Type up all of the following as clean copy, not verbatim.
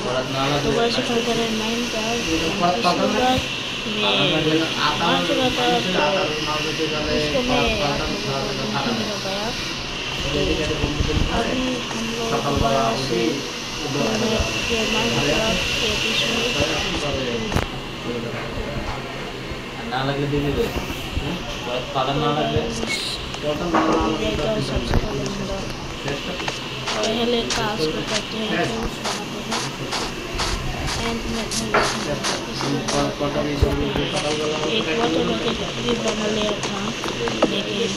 दोबारा से कॉल कर रहे हैं मैं क्या मैं आ चुका था तो उसको मैं आप लोगों को नहीं हो पाया। अभी हम लोग दोबारा से ये माइनक्राफ्ट के एपिसोड ना लगे दीदी रे पालन ना लगे पहले टास्क को करते हैं एंड में एक वाटर बकेट भी बना लिया था लेकिन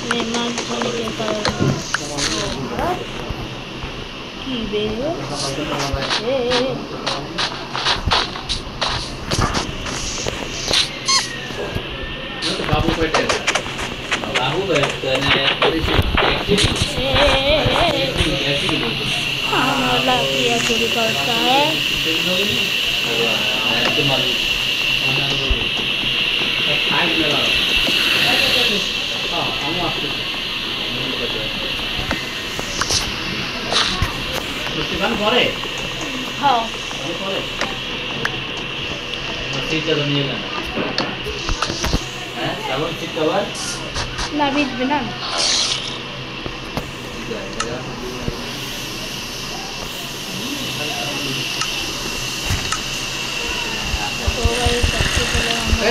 मैं ना जाने के कारण की बेरो बाबू बैठे बाबू बैठे ने किया चोरी करता है हाँ ना बीच बिना सबसे पहले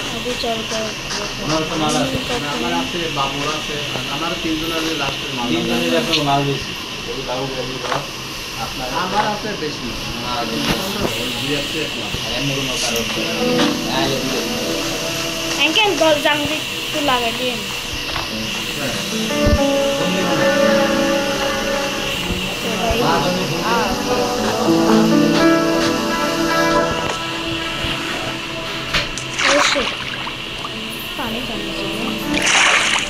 अभी चलकर एंकल गोल जंगली तो लगा दिए पानी जाने चाहिए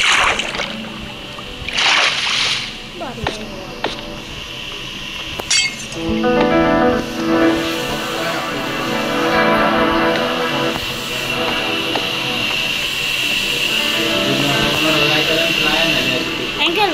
एंकल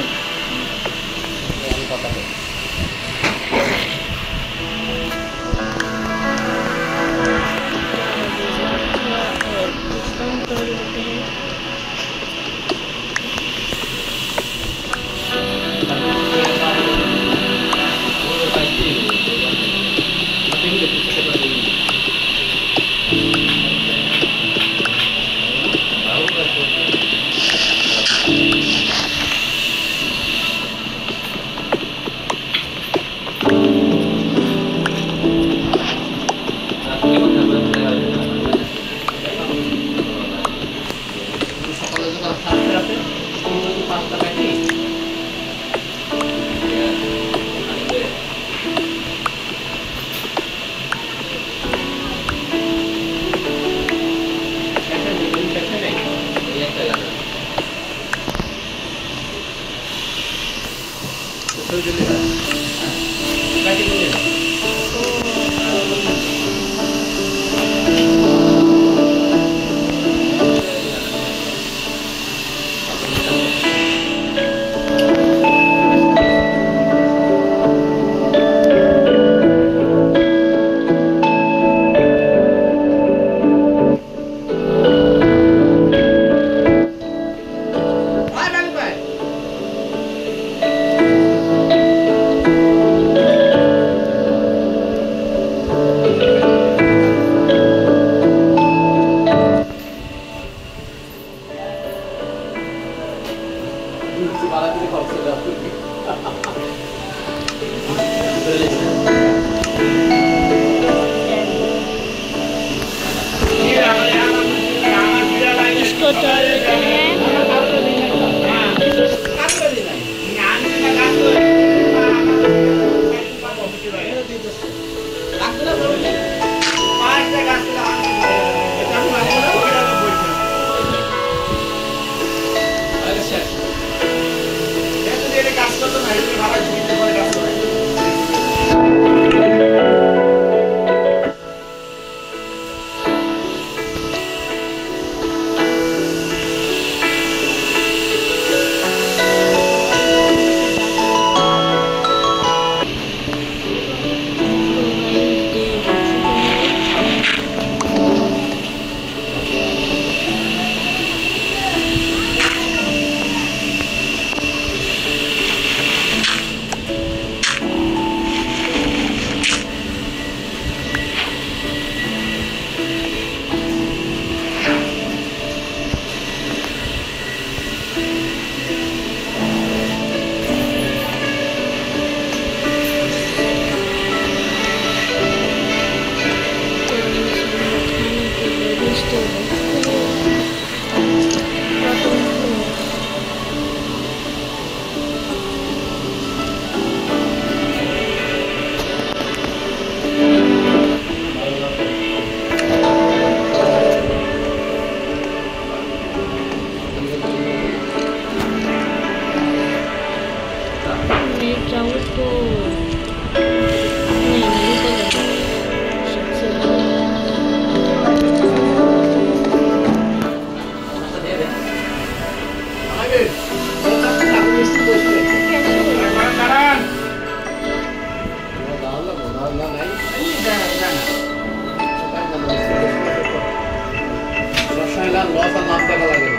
রসায়ন লস আর নাম দেখা লাগে না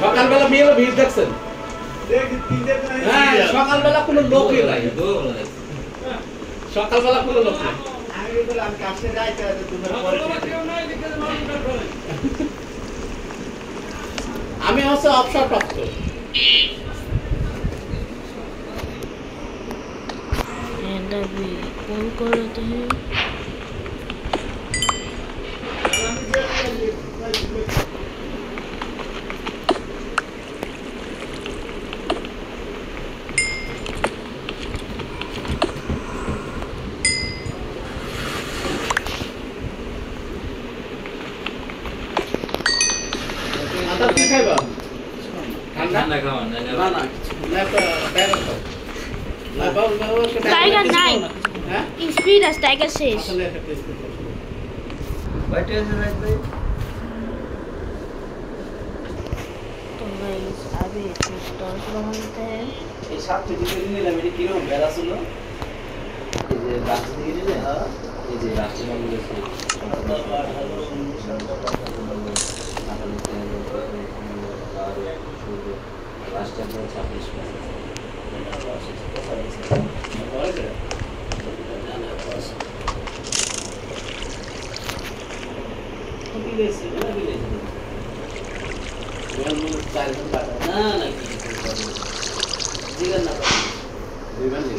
সকালবেলা মেয়েরা ভিড় দেখছেন হ্যাঁ সকালবেলা কোনো লোকই নাই সকালবেলা কোনো লোক নাই আমি হচ্ছে অবসরপ্রাপ্ত एंड अभी कॉल कर लेते हैं आता কি খাইবা ঠান্ডা খাওয়া না না না না তো টাইগার খাও না বাবু বাবু टाइगर नहीं হ্যাঁ स्पीड है टाइगर से আসলে একটা টেস্ট বাইটে আছে ভাই तो गाइस अभी स्टॉल बनाते हैं এই সাতটি দিকে নিলাম এটা কি রকম বেলা ছিল এই যে রাস্তা থেকে দিলে হ্যাঁ এই যে রাস্তা মাগুলো আছে রাস্তা পুরো 26 বিলেছি না বিলেছি না না কি দিগন না দিবেন নি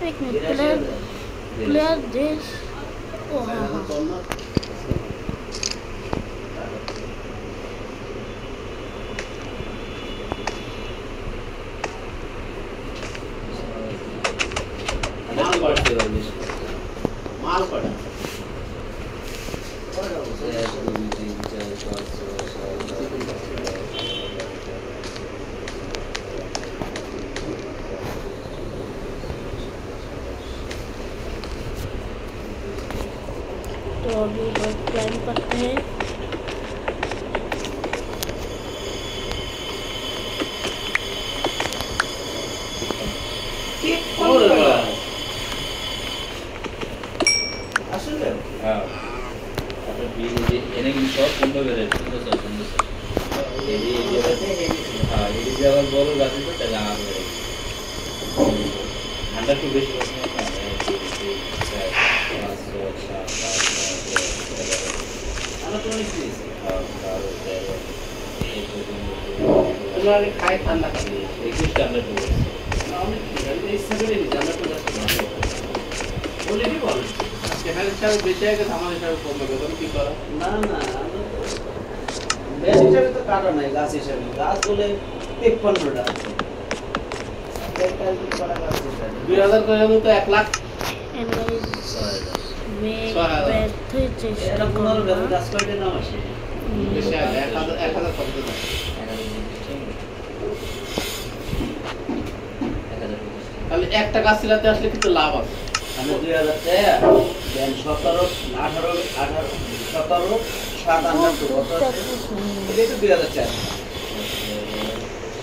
एक मिनट प्लेयर देश ओ हाँ हाँ মাল পড়তে হবে মাল পড়া तो अभी बस प्लान करते हैं আসলে হ্যাঁ আপনি বিল যে এনে সব বন্ধ করে সুন্দর সুন্দর এই হ্যাঁ এই যে আবার বড় গাছ তো তাহলে আগে ঠান্ডা একটু বেশি হবে না আমরা তো অনেক দিয়েছি তোমরা খাই ঠান্ডা খাবে 21 ঠান্ডা পড়ে অনেক এই সেভেনে নিতে আমরা তো যাচ্ছি বলে কি বল সেখানে হিসাবে বেঁচে গেছে আমার হিসাবে কমবে তখন কি করা না না বেশ হিসাবে তো কাটা নাই গাছ হিসাবে গাছ বলে 53টা একটা করা গাছ হিসাবে 2000 করে তো 1 লাখ एंड गाइस मैं बैठे এটা चेष्टा 15 करूंगा গাছ কয়টা নাম আসে বেশি 1000 কত দেয় তাহলে একটা গাছ ছিলাতে আসলে কিন্তু লাভ আছে আমি 2000 টাকা দেন 17 18 18 17 7 8 কত আছে এটা তো 2000 টাকা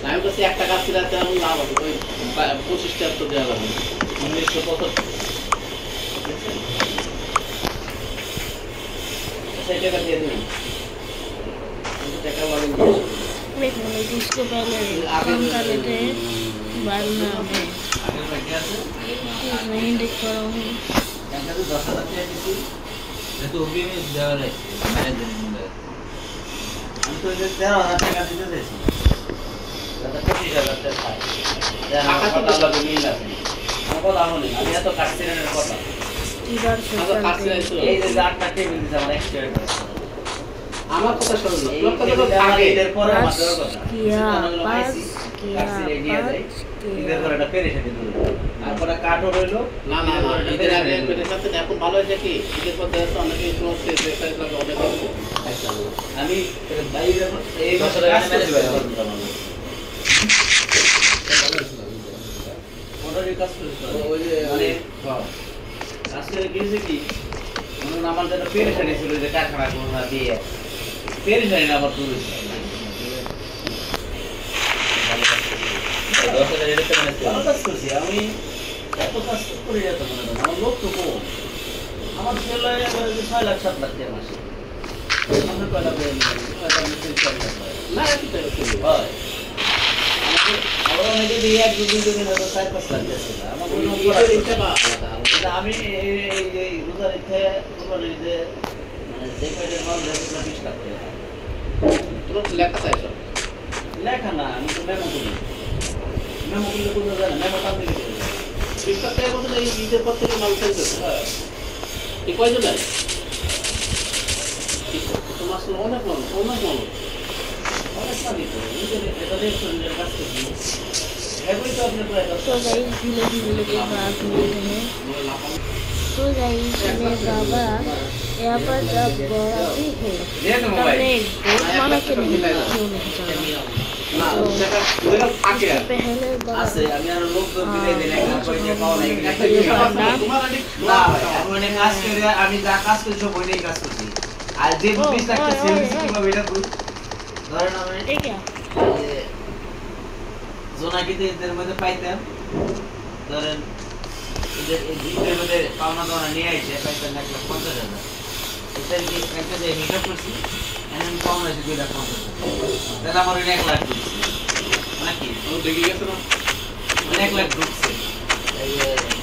আমি বলছি একটা গাছ ছিলাতে আমার লাভ আছে ওই 25 টাকা তো দেওয়া লাগবে 1975 সেই টাকা দিয়ে দিন টাকা বলেন एक मिनट इसको पहले काम कर लेते हैं बाद में मैं আগে বাকি আছে नहीं देख पा रहा हूँ একটা তো 10000 টাকা দিছি এটা তো ওকে দেওয়া লাগছে মানে দিন আমি তো 13000 টাকা দিতে চাইছি দাদা 25000 টাকা খাই আমার কথা লাগে মিল আছে আমার কথা আমনে আমি এত কাটছি না কথা इधर से আচ্ছা কাছে चलते हैं আইছো এই যে 8 টাকা টেবিল দিছে আমার এক্সট্রা আমার কথা শুনুন এই লোকটা তো আমার থাকে এদের পরে पास মাত্র কথা किया पास কাটছি রেডি আছে किया এদের পরে এটা পেরেশানি দূর তারপরে কাটও রইলো না না না এদের আগে পেটে সাথে এখন ভালো হয়েছে কি ঈদের পর দেখা যাচ্ছে অনেকে সমস্ত এক্সারসাইজ লাগে অনেক আমি বাইরে এই বছর কাজ করতে পারি ওটারই কাজ করতে পারি ওই যে মানে হ্যাঁ কাজ করে গিয়েছে কি মনে যেমন আমার যেটা পেরেশানি ছিল যে কারখানা করোনা দিয়ে পেরেশানি আমার দূর হয়েছে। 10,000 এটাতে মানে ভালো কাজ করছি আমি, এত কাজ করে যেত মনে করেন আমার লোক তো কম, আমার ছেলে 6 লাখ 7 লাখ টাকা মাসে সামনে কয়টা পেয়ে না একটু হয় আমরা অনেকে দিয়ে 1-2 দিন 4-5 লাখ দিয়েছে আমার কোনো আমি এই রোজার ইচ্ছে কোরবানির ঈদে মানে যে কয়টা মাল দেয় 20 লাখ টাকা তোর লেখা চাই সব লেখা না, আমি তো মেমো করি, মেমো করলে কোনো যায় না, মেমো কাম দিকে 20 লাখ টাকা বলতে এই ঈদের পর থেকে মাল চাইছে এই কয়জন লাগে তোমার আসলে অনেক মানুষ অনেক পানি তো নিজের এটা রেস্টুরেন্টের কাজ করছি এগুলি তো আপনি প্রায় तो गाइस धीरे धीरे के बाद ले रहे हैं। तो गाइस मेरे बाबा यहाँ पर जब बोराती है तब मैं बहुत माना के नहीं क्यों नहीं जाना। पहले আছে আমি আর লোক তো দিলে দিলে কাজ করে পাওয়া নাই তোমার না আমি অনেক কাজ করে আমি যা কাজ করি সব ওইটাই কাজ করছি আর যে 20 লাখ টাকা সেল দিছি কিভাবে এটা করি ধরেন আমি ठीक है জোনাকিতে এদের মধ্যে পাইতাম ধরেন এদের এই দুইটার মধ্যে পাওনা দাওনা নিয়ে আইছে পাইতাম 1,50,000 এটার কি একটা যে হিসাব করছি এমন পাওনা আছে 2,50,000 তাহলে আমার 1 লাখ ঢুকছে নাকি ও দেখি গেছে না 1 লাখ ঢুকছে এই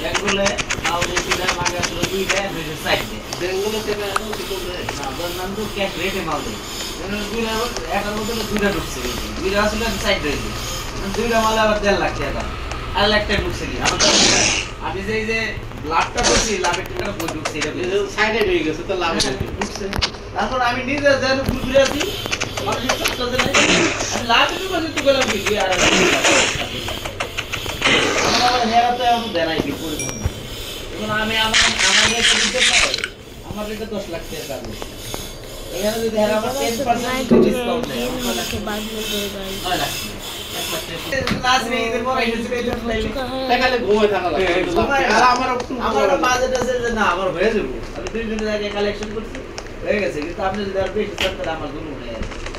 ব্যাংকগুলো নাও দিছিলাম আগে আসলে দুইটা দুইটা সাইডে ব্যাংকগুলো থেকে আনো কি করবে না ধরেন তো ক্যাশ রেটে মাল দেয় দুইটা একার মধ্যে দুইটা ঢুকছে দুইটা আসলে সাইড রয়েছে দুইটা মাল আবার 1.5 লাখ টাকা আর লাখ টাকা ঢুকছে কি আমি যে এই যে লাভটা করছি লাভের টাকা বই ঢুকছে এটা সাইডে হয়ে গেছে তো লাভ ঢুকছে তারপর আমি নিজে যেন ঘুরে আছি আমি লাভ একটু মানে তো গেলাম কি আর আমার হেরাতে আমি দেনাই কি পরিবহন এখন আমি আমার দিতে পারি আমার এটা 10 লাখ টাকা কাজ এখানে যদি হেরা আমার 10% ডিসকাউন্ট দেয় के बाद में देगा 9 লাখ লাস্ট রে এদের পরে এসে চলে चुका है। টাকালে ঘুমায় থাকা লাগে আর আমার একটু আমার বাজেট আছে যে না আমার হয়ে যাবে আমি 2 দিনের আগে কালেকশন করছি হয়ে গেছে কিন্তু আপনি যদি আর বেশি চান তাহলে আমার জন্য নেই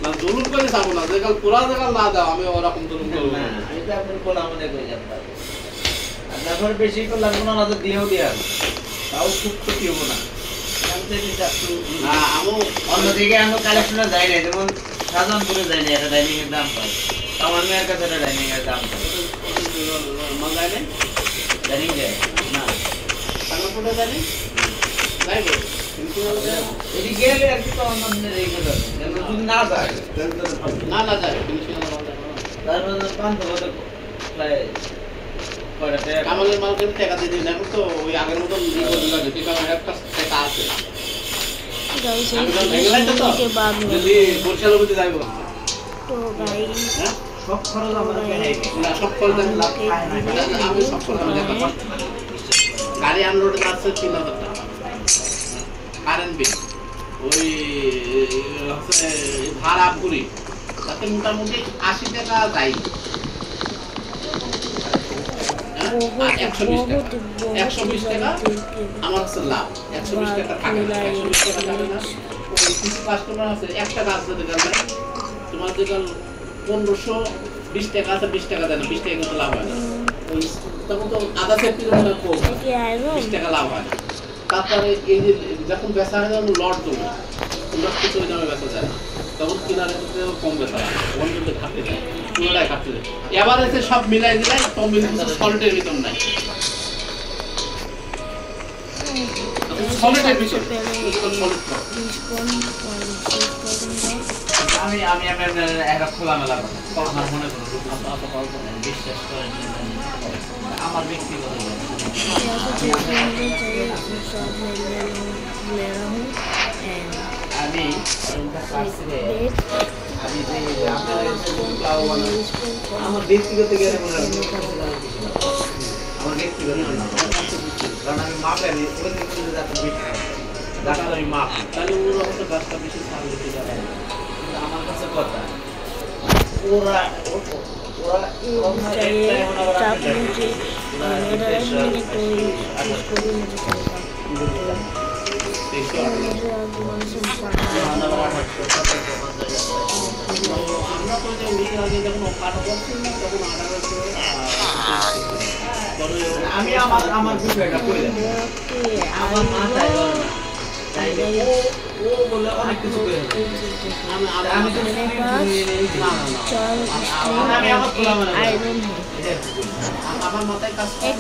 না জুলুম করে যাবো না যেকাল পুরা যেকাল না দাও আমি ওরকম জুলুম করব না না এটা আপনি কোলা মনে করে যাবেন আর তারপর বেশি করে লাগবে না তো দিয়েও দিয়া তাও খুব ক্ষতি হবে না আমি তো এটা একটু না আমো অন্যদিকে আমরা কালেকশনে যাই না যেমন সাজানপুরে যাই না এটা ডাইনিং এর দাম পাই আমার মেয়ের কাছে এটা ডাইনিং এর দাম পাই মাঙ্গাই নেই ডাইনিং যায় না সাগরপুরে জানি যাইবো কিন্তু এটি গেলে আর কি তো অন্য রেখে দেবে যদি না যায় না না যায় ফিনিশিং না বন্ধ তারপর 500 কত প্রায় কয়টা টাকা কামালের মাল কিন্তু টাকা দিয়ে দিন এখন তো ওই আগের মতো ই করতে লাগে ঠিক আছে একটা টাকা আছে गाइस আমি তো ভেঙে তো के बाद में যদি বরিশালের মধ্যে যাইবো तो गाइस হ্যাঁ সব খরচ আমরা পেয়ে না সব করে দেন লাভ আমি সব করে আমি দেখা গাড়ি আনলোডে যাচ্ছে 3,000 টাকা কারেন্ট বিল ওই হচ্ছে ভাড়া পুরি তাতে মোটামুটি 80 টাকা যায় बहुत 120 টাকা আমার কাছে লাভ 120 টাকা থাকে না 120 টাকা থাকে না ওই কিছু কাস্টমার আছে একটা কাজ দিতে গেলে তোমার যেকাল 1520 টাকা আছে 20 টাকা দেয় না 20 টাকা কিন্তু লাভ হয় না ওই তখন তো আধা সেফটি মানে কম 20 টাকা লাভ হয় তারপরে এই যে যখন বেচা হয় তখন লট দেবো তোমরা কিছু দামে বেচা যায় না তখন কিনারে কম বেচা হয় তখন কিন্তু ঘাটতে যায় পুরোটাই ঘাটতে যায় এবার এসে সব মিলাই দিলাই কম কিন্তু সল্টের ভিতর নাই সল্টের ভিতর আমি একটা খোলামেলা কথা আমার মনে করুন বিশ্বাস করেন আমার ব্যক্তিগত আমি আমার ব্যক্তিগত জ্ঞানে মনে হয় আমার ব্যক্তিগত কারণ আমি মাপে আমি আমি মাপ তাহলে ওর অবশ্য গাছটা বেশি ছাড় দিতে যাবে আমার কাছে কথা ওরা আমি আমার বিষয়টা কই দেব আমার মাথায় ও বলে অনেক কিছু করে আমি তো আমি আমার খোলা মানে আমার মাথায় কাজ করে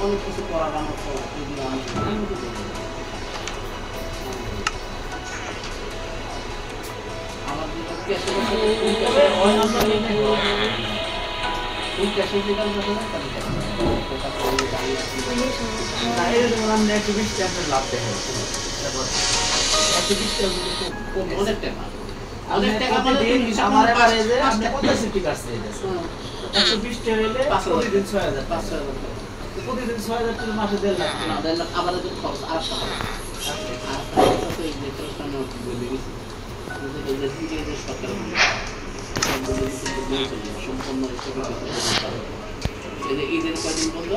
অনেক কিছু করার অনেক টাকা আমার এবারে যে আপনি 50 টাকা আছে 120 টাকা হইলে প্রতিদিন 6000 প্রতিদিন 6000 টাকা মাসে 1.5 লাখ না 1.5 লাখ আবার যদি খরচ আর টাকা সম্পূর্ণ ঈদের কয়দিন বন্ধ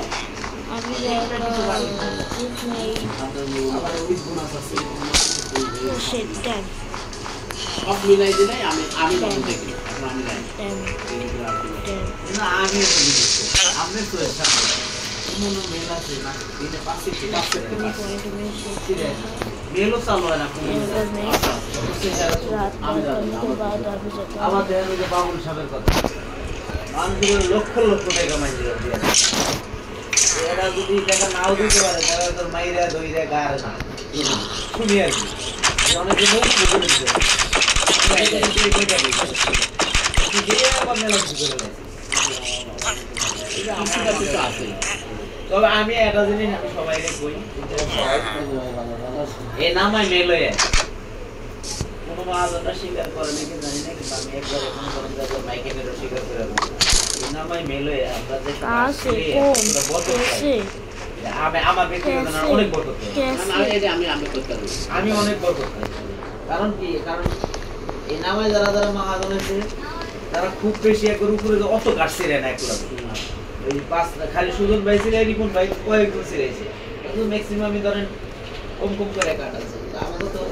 সব মিলাই দিলে আমি দেখি আমি না আমি আপনি তো মনে মেল আছে না দিনে 5 মেলও চালু হয় না আবার দেখেন যে বাবুল সাহেবের কথা মানুষের লক্ষ লক্ষ টাকা মাইরে এরা যদি টাকা নাও দিতে পারে তাহলে তোর মাইরা দইরা গার না শুনি আর কি অনেকে মুখ বুঝে নিচ্ছে তবে আমি একটা জিনিস আমি সবাইকে কই এ নামাই মেলে কোনো মাঝটা স্বীকার করে নাকি জানি না কিন্তু আমি একবার এখন কোনো জায়গায় মাইকে মেরে স্বীকার করে এই নামাই মেলে আমরা যে কাছে আমি আমার ব্যক্তিগত না অনেক বড় আমি অনেক বড় কারণ কি কারণ এই নামাই যারা যারা মহাজন আছে তারা খুব বেশি একবার উপরে অত কাটছে না একলা এই পাঁচ খালি সুজন ভাই ছিল রিপন ভাই কয়েক বছর ছিলাইছে কিন্তু ম্যাক্সিমামই ধরেন কম কম করে কাটাছে আমাদের তো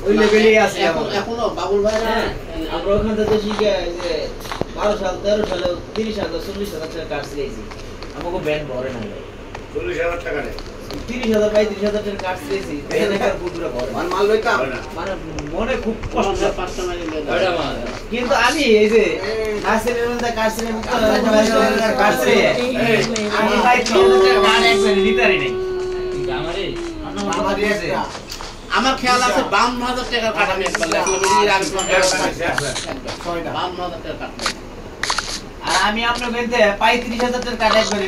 ওই লেভেলেই আছে এখনো বাবুল ভাই আমরা ওখান থেকে শিখে যে 12 সাল 13 সালে 30,000 40,000 টাকা কাজ ছিলাইছি আমাকে ব্যাংক ভরে না ভাই 40,000 টাকা নেই 30,000 35,000 টাকা কাজ ছিলাইছি ব্যাংকের পুরো ভরে মাল লইতা মানে মনে খুব কষ্ট পাঁচটা মাইল কিন্তু আমি এই যে নাসিরের মধ্যে কাজ ছিলাম কাজ ছিলাম আমি ভাই 3000 টাকা একবার দিতারি নাই আমার দিয়েছে আমার খেয়াল আছে 52,000 টাকার কাটা আমি একবার লাগলাম এর আগে 52,000 টাকা কাটা আর আমি আপনার বেনতে 35,000 টাকা কাটা একবার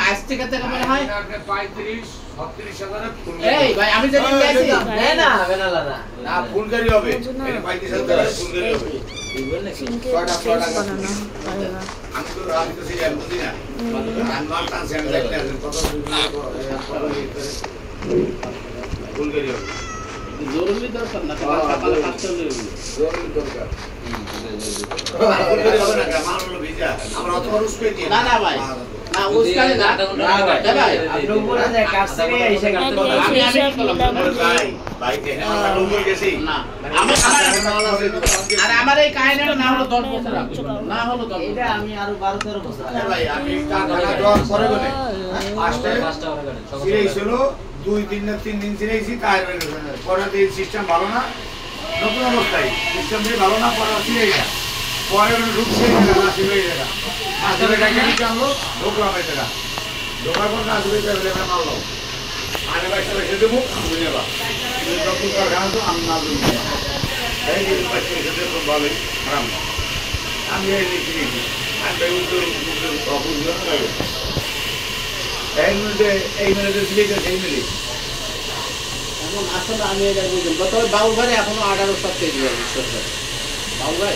আজ থেকে মনে হয় 35 36,000 ফোন এই ভাই আমি জানি যাইছি না বেনালা না না ফোন করি হবে এই 35,000 টাকা ফোন করি হবে আমি তো সেই বুঝি না আমি মালটা সেন্ড দেখতে কত ফোন করি হবে জরুরি দরকার না সকালে 5টা হলে জরুরি দরকার ফোন করি হবে না মাল হলো ভিজা আমরা অত খরচ করে দিই না ভাই না উস্কালে না ভাই আপনি উপরে যে কাজ ছিলে এসে কাটতে কথা ভাই ভাই কেন আমরা রুমে গেছি না আরে আমার এই কাহিনীটা না হলো 10 বছর না হলো 10 এটা আমি আরো 12-13 বছর ভাই আমি টাকা দেওয়ার পরে বলে 5টা সিরিজ হলো 2-3 দিন সিরিজই তার পরে এই সিস্টেম ভালো না নতুন অবস্থায় সিস্টেম দিয়ে ভালো না পরে সিরিজ না পরে ঢুকছে না সিরিজ না আসলে টাকা কি জানলো ঢোকলাম এটা ঢোকার পর না আসলে এটা মারলো আরে ভাই সবাই সেটা মুখ বুঝে বা যখন কারখানা তো আমি না বুঝি এই যে পাশে সেটা তো ভালোই খারাপ না আমি এই লিখি আমি ভাই উত্তর অবুঝ না লাগে এই মিনিটে সিলেক্ট এই মিনিট এখন আসলে আমি এটা বুঝলাম তবে বাবু ভাই এখনো 18 সপ্তাহে দিয়ে দিচ্ছে বাবু ভাই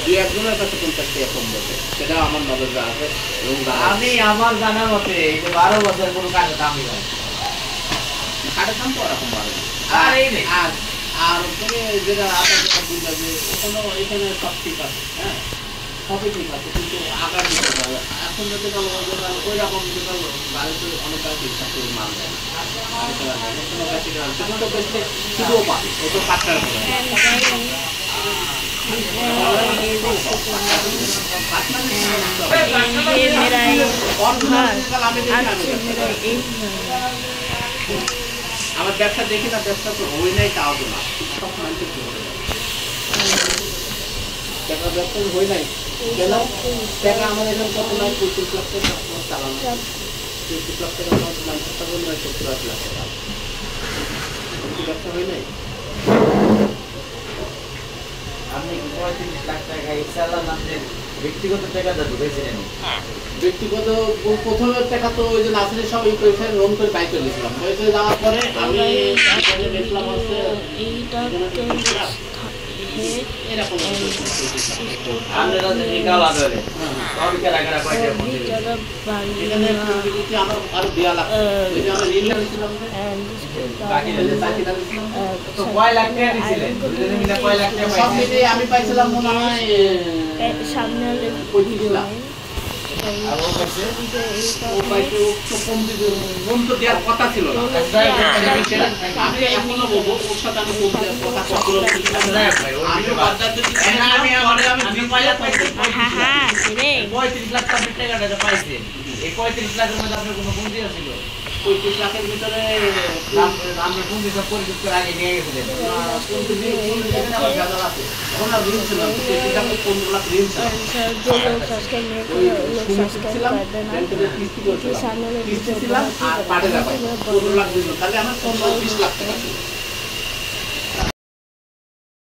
দুই একজনের কাছে 50 টাকা কম বসে সেটা আমার নজরে আছে এবং আমি আমার জানা মতে এই যে 12 বছর কোনো কাজে দামি হয় কাঠের দাম তো এরকম বাড়ে আর এই নেই। আর তুমি যেটা আগে যেটা বললে যে এখানে সব ঠিক আছে, হ্যাঁ সবই ঠিক আছে, কিন্তু আকার দিতে হবে। এখন যদি ওই রকম গাড়িতে অনেক গাড়ি ঠিকঠাক করে মাল দেয় না, কোনো গাড়ি সেখানে তো বেশি শুধুও পাবে, ও তো পাট্টার করে ये मेरा আমার ব্যবসা দেখি না, ব্যবসা তো হই নাই, তাও তো না টাকা ব্যবসা হই নাই কেন? টাকা আমার এরকম কত নাই, 25 লাখ টাকা চালানো, 25 লাখ টাকা মানুষের টাকা নয়, 70 লাখ টাকা ব্যবসা হই নাই। আপনি 35 লাখ টাকা এই চালান, আপনার ব্যক্তিগত টাকাটা ঢুকেছিলেন? ব্যক্তিগত প্রথমে টাকা তো ওই যে নাসিরের সব এই পয়সা লোন করে বাইক করে গেছিলাম, হয়ে যাওয়ার পরে আমি দেখলাম হচ্ছে এরকম আপনারা যে নিকালা ধরে সবই কারা কারা পয়সা এখানে আমার আরো দেওয়া লাগবে, ওই যে আমরা ঋণ নিয়েছিলাম বাকি তো কয় লাখ টাকা দিছিলেন? দুজনে মিলে কয় লাখ টাকা সব পাইছেন? মিলিয়ে আমি পাইছিলাম মনে হয় सामने 25 লাখ। আর ও কাছে ও পাইছে, ও তো কম দিতে লোন তো দেওয়ার কথা ছিল না। আমি এখনো বলবো ওর সাথে আমি কম দেওয়ার কথা কখনো বলছিলাম না। আমি বাজার যদি আমি কয় লাখ পাইছি? हाँ हाँ रे 35 লাখ টাকাটা পাইছেন। এই 35 লাখের মধ্যে আপনার কোনো বন্ধু ছিল? 25 লাখের ভিতরে আপনি বন্ধু সব পরিশোধ করে আগে নিয়ে গেছিলেন? আমার ভেজাল আছে। এখন আর ঋণ ছিল না, 25 লাখ 15 লাখ ঋণ ছিল। जो लोग सब्सक्राइब नहीं ওই करे लोग শুনে सब्सक्राइब ছিলাম, कर देना ব্যাংকে যে কিস্তি করেছিলাম, सामने কিস্তি ছিলাম আর পাটে রাখা 15 লাখ দিল, তাহলে আমার 15-20 লাখ টাকা ছিল।